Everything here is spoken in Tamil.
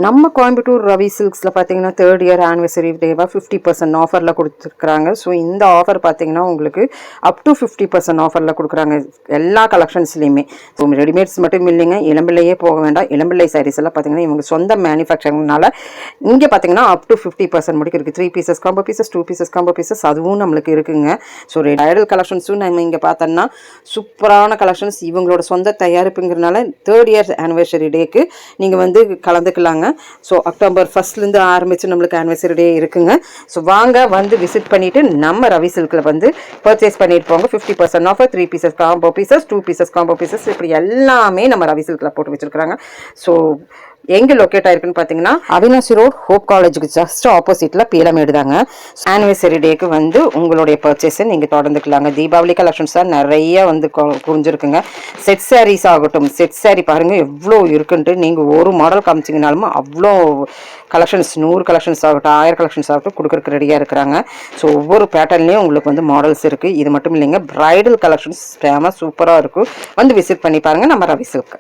நம்ம கோயம்புத்தூர் ரவி சில்க்ஸில் பார்த்தீங்கன்னா 3rd இயர் ஆனிவர்சரி டேவாக 50% ஆஃபரில் கொடுத்துருக்குறாங்க. ஸோ இந்த ஆஃபர் பார்த்தீங்கன்னா உங்களுக்கு அப் டு 50% ஆஃபரில் கொடுக்குறாங்க எல்லா கலெக்ஷன்ஸ்லையுமே. ஸோ ரெடிமேட்ஸ் மட்டும் இல்லைங்க, இளம்பிள்ளையே போக வேண்டாம். இளம்பிள்ளை சாரீஸ் எல்லாம் பார்த்தீங்கன்னா இவங்க சொந்த மேனுஃபேக்சரிங்னால இங்கே பார்த்தீங்கன்னா அப் டு 50% முடிக்க இருக்குது. 3 pieces combo pieces, 2 pieces combo pieces அதுவும் நம்மளுக்கு இருக்குங்க. ஸோ ஐடல் கலெக்ஷன்ஸும் நம்ம இங்கே பார்த்தோம்னா சூப்பரான கலெக்ஷன்ஸ் இவங்களோட சொந்த தயாரிப்புங்கிறனால 3rd இயர் ஆனிவர்சரி டேக்கு நீங்கள் வந்து கலந்துக்கலாங்க. ஸோ அக்டோபர் 1 ஆரம்பித்து நம்மளுக்கு ஆனிவர்சரி டே இருக்குங்க. ஸோ வாங்க வந்து விசிட் பண்ணிவிட்டு நம்ம ரவி சில்கில் வந்து பர்ச்சேஸ் பண்ணிட்டு போங்க. 50% offer, 3 pieces combo pieces, 2 pieces combo pieces, இப்படி எல்லாமே நம்ம ரவி சில்கில் போட்டு வச்சுருக்குறாங்க. ஸோ எங்கே லொக்கேட் ஆயிருக்குன்னு பார்த்தீங்கன்னா அவினாசி ரோட், ஹோப் காலேஜுக்கு ஜஸ்ட் ஆப்போசிட்டில் பீலமேடு தாங்க. ஆனிவர்சரி டேக்கு வந்து உங்களுடைய பர்ச்சேஸை நீங்கள் தொடர்ந்துக்கலாங்க. தீபாவளி கலெக்ஷன்ஸ் தான் நிறைய வந்து புரிஞ்சிருக்குங்க. செட் சாரீஸ் ஆகட்டும், செட் சாரீ பாருங்கள் எவ்வளோ இருக்குன்ட்டு. நீங்கள் ஒரு மாடல் காமிச்சிங்கனாலும் அவ்வளோ கலெக்ஷன்ஸ், 100 கலெக்ஷன்ஸ் ஆகட்டும், 1000 கலெக்ஷன்ஸ் ஆகட்டும் கொடுக்குறக்கு ரெடியாக இருக்கிறாங்க. ஸோ ஒவ்வொரு பேட்டர்ன்லேயும் உங்களுக்கு வந்து மாடல்ஸ் இருக்குது. இது மட்டும் இல்லைங்க, ப்ரைடல் கலெக்ஷன்ஸ் ஃபேமஸ் சூப்பராக இருக்கும். வந்து விசிட் பண்ணி பாருங்கள் நம்ம ரவி சில்க்.